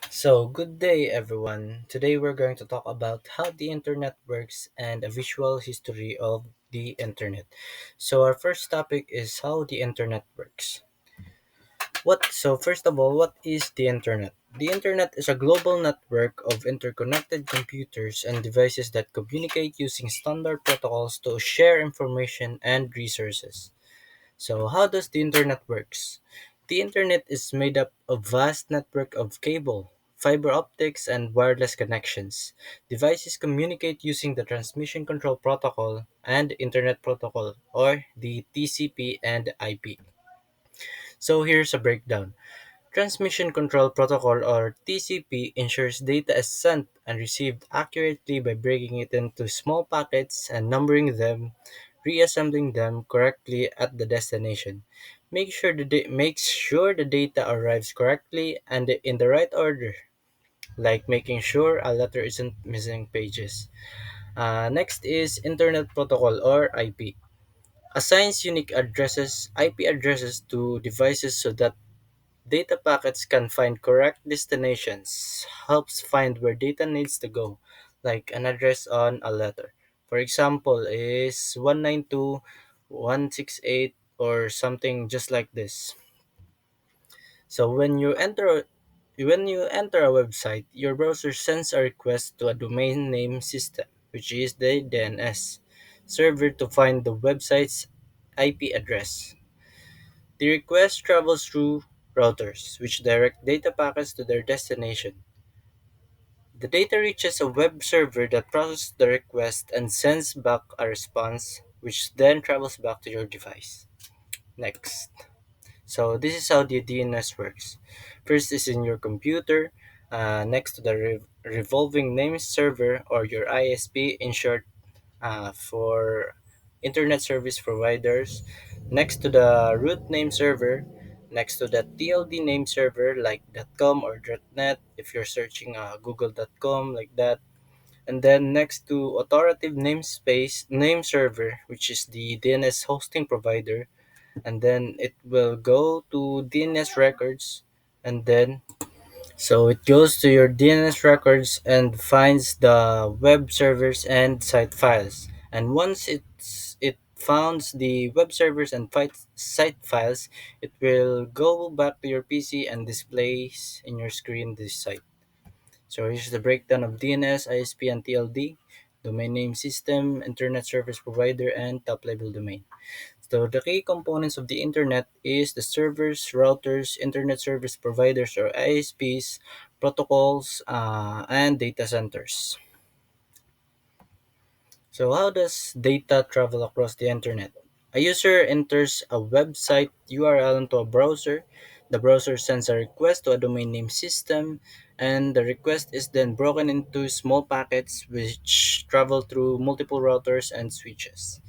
Good day everyone. Today we're going to talk about how the internet works and a visual history of the internet. Our first topic is how the internet works. First of all, what is the internet? The internet is a global network of interconnected computers and devices that communicate using standard protocols to share information and resources. How does the internet works? The internet is made up of vast network of cable, fiber optics, and wireless connections. Devices communicate using the Transmission Control Protocol and Internet Protocol, or the TCP and IP. Here's a breakdown. Transmission Control Protocol, or TCP, ensures data is sent and received accurately by breaking it into small packets and numbering them, reassembling them correctly at the destination. Makes sure the data arrives correctly and in the right order, like making sure a letter isn't missing pages. Next is Internet Protocol, or IP. Assigns unique addresses, IP addresses, to devices so that data packets can find correct destinations, helps find where data needs to go, like an address on a letter. For example, is 192.168 or something just like this. So when you enter a website, your browser sends a request to a domain name system, which is the DNS server, to find the website's IP address. The request travels through routers, which direct data packets to their destination. The data reaches a web server that processes the request and sends back a response, which then travels back to your device. Next. This is how the DNS works. First is in your computer, next to the revolving name server, or your ISP in short, for internet service providers, next to the root name server, next to the TLD name server like .com or .net if you're searching google.com like that, and then next to authoritative namespace name server, which is the DNS hosting provider, and then it will go to DNS records, and then it goes to your DNS records and finds the web servers and site files. And once it founds the web servers and site files, it will go back to your PC and displays in your screen this site. So here's the breakdown of DNS, ISP, and TLD: domain name system, internet service provider, and top level domain. So the key components of the internet is the servers, routers, internet service providers or ISPs, protocols, and data centers. So how does data travel across the internet? A user enters a website URL into a browser. The browser sends a request to a domain name system, and the request is then broken into small packets which travel through multiple routers and switches.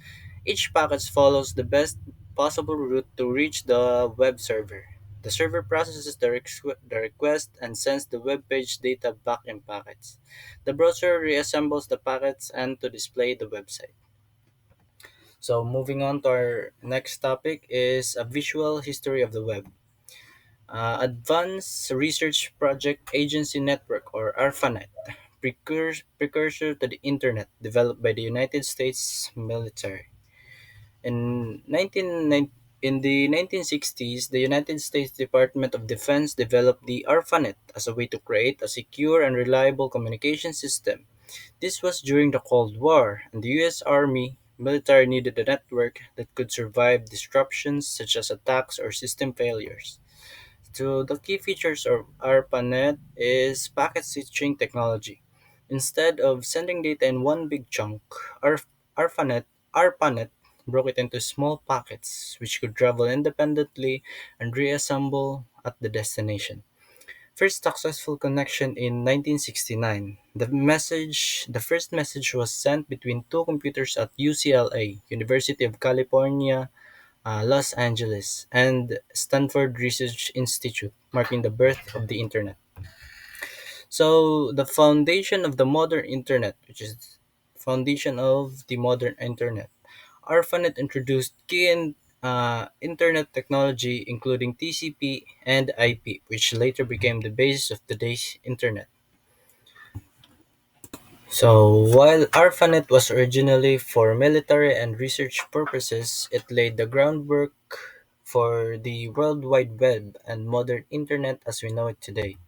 Each packet follows the best possible route to reach the web server. The server processes the request and sends the web page data back in packets. The browser reassembles the packets and to display the website. Moving on to our next topic is a visual history of the web. Advanced Research Project Agency Network, or ARPANET, precursor to the Internet, developed by the United States military. In 1960s, the United States Department of Defense developed the ARPANET as a way to create a secure and reliable communication system. This was during the Cold War, and the US Army military needed a network that could survive disruptions such as attacks or system failures. So the key features of ARPANET is packet switching technology. Instead of sending data in one big chunk, ARPANET, ARPANET broke it into small packets which could travel independently and reassemble at the destination. First successful connection in 1969. The first message was sent between two computers at UCLA, University of California, Los Angeles, and Stanford Research Institute, marking the birth of the internet. The foundation of the modern internet, which is foundation of the modern internet. ARPANET introduced internet technology, including TCP and IP, which later became the basis of today's internet. So, while ARPANET was originally for military and research purposes, it laid the groundwork for the World Wide Web and modern internet as we know it today.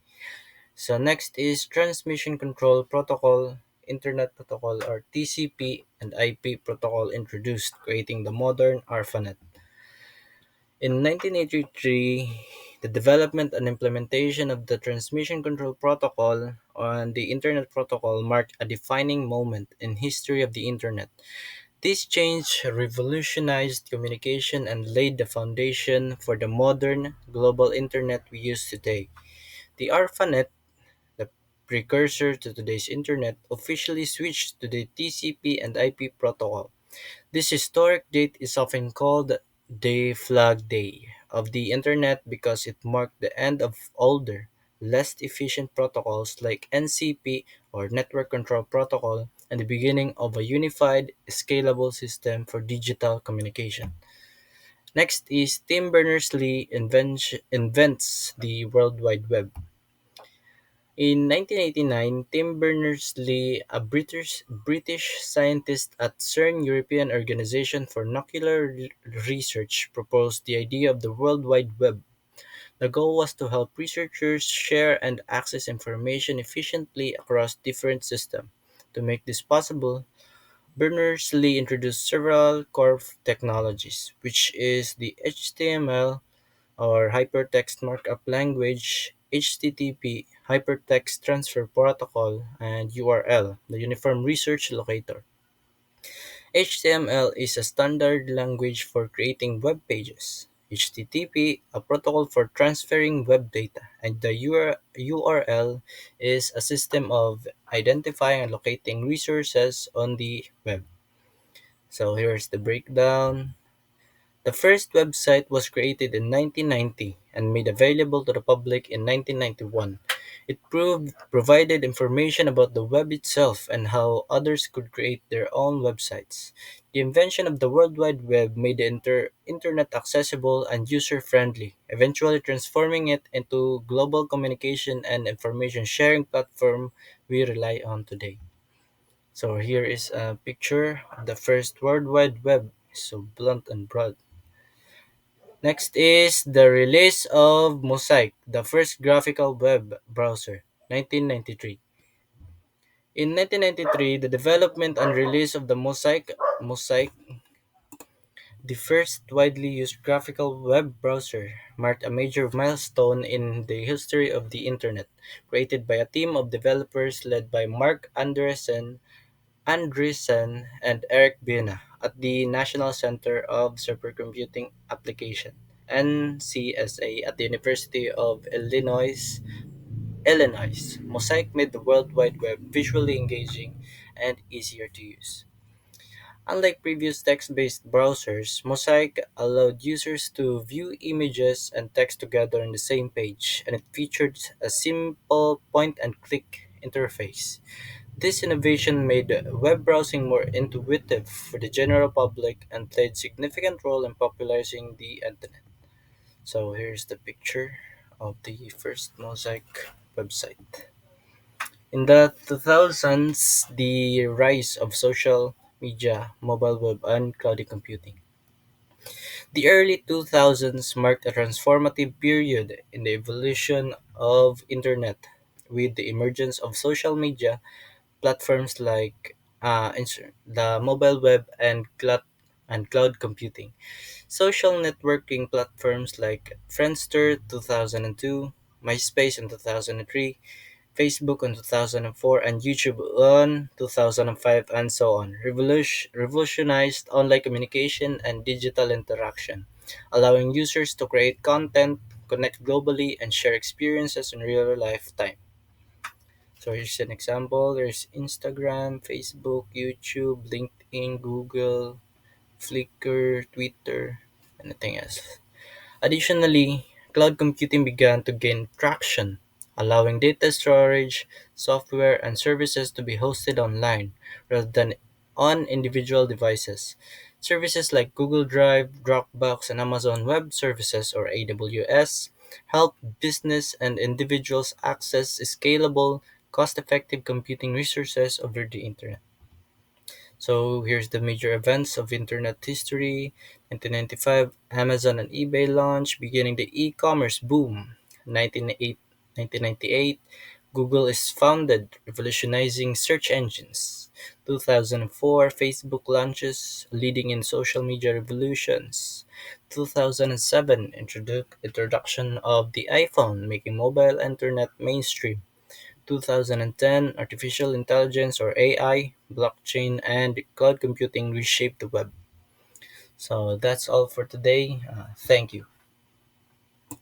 So, next is Transmission Control Protocol, Internet Protocol or TCP and IP protocol introduced, creating the modern ARPANET. In 1983, the development and implementation of the Transmission Control Protocol and the Internet Protocol marked a defining moment in history of the Internet. This change revolutionized communication and laid the foundation for the modern global Internet we use today. The ARPANET, the precursor to today's Internet, officially switched to the TCP and IP protocol. This historic date is often called the Flag Day of the Internet because it marked the end of older, less efficient protocols like NCP or Network Control Protocol and the beginning of a unified, scalable system for digital communication. Next is Tim Berners-Lee invents the World Wide Web. In 1989, Tim Berners-Lee, a British scientist at CERN European Organization for Nuclear Research, proposed the idea of the World Wide Web. The goal was to help researchers share and access information efficiently across different systems. To make this possible, Berners-Lee introduced several core technologies, which is the HTML or Hypertext Markup Language, HTTP, Hypertext Transfer Protocol, and URL, the Uniform Research Locator. HTML is a standard language for creating web pages. HTTP, a protocol for transferring web data, and the URL is a system of identifying and locating resources on the web. So here's the breakdown. The first website was created in 1990 and made available to the public in 1991. It provided information about the web itself and how others could create their own websites. The invention of the World Wide Web made the internet accessible and user-friendly, eventually transforming it into global communication and information sharing platform we rely on today. So here is a picture of the first World Wide Web. So blunt and broad. Next is the release of Mosaic, the first graphical web browser, 1993. In 1993, the development and release of the Mosaic, the first widely used graphical web browser, marked a major milestone in the history of the Internet, created by a team of developers led by Mark Andreessen and Eric Bina at the National Center of Supercomputing Application (NCSA) at the University of Illinois. Mosaic made the World Wide Web visually engaging and easier to use. Unlike previous text-based browsers, Mosaic allowed users to view images and text together on the same page, and it featured a simple point-and-click interface. This innovation made web browsing more intuitive for the general public and played significant role in popularizing the internet. So here's the picture of the first Mosaic website. In the 2000s, the rise of social media, mobile web, and cloud computing. The early 2000s marked a transformative period in the evolution of internet with the emergence of social media platforms like the mobile web and cloud computing. Social networking platforms like Friendster 2002, MySpace in 2003, Facebook in 2004, and YouTube on 2005, and so on, revolutionized online communication and digital interaction, allowing users to create content, connect globally, and share experiences in real life time. So here's an example. There's Instagram, Facebook, YouTube, LinkedIn, Google, Flickr, Twitter, anything else. Additionally, cloud computing began to gain traction, allowing data storage, software, and services to be hosted online rather than on individual devices. Services like Google Drive, Dropbox, and Amazon Web Services or AWS help business and individuals access scalable, cost-effective computing resources over the internet. So here's the major events of internet history. 1995, Amazon and eBay launch, beginning the e-commerce boom. 1998, Google is founded, revolutionizing search engines. 2004, Facebook launches, leading in social media revolutions. 2007, introduction of the iPhone, making mobile internet mainstream. 2010, artificial intelligence or AI, blockchain, and cloud computing reshaped the web. So that's all for today. Thank you.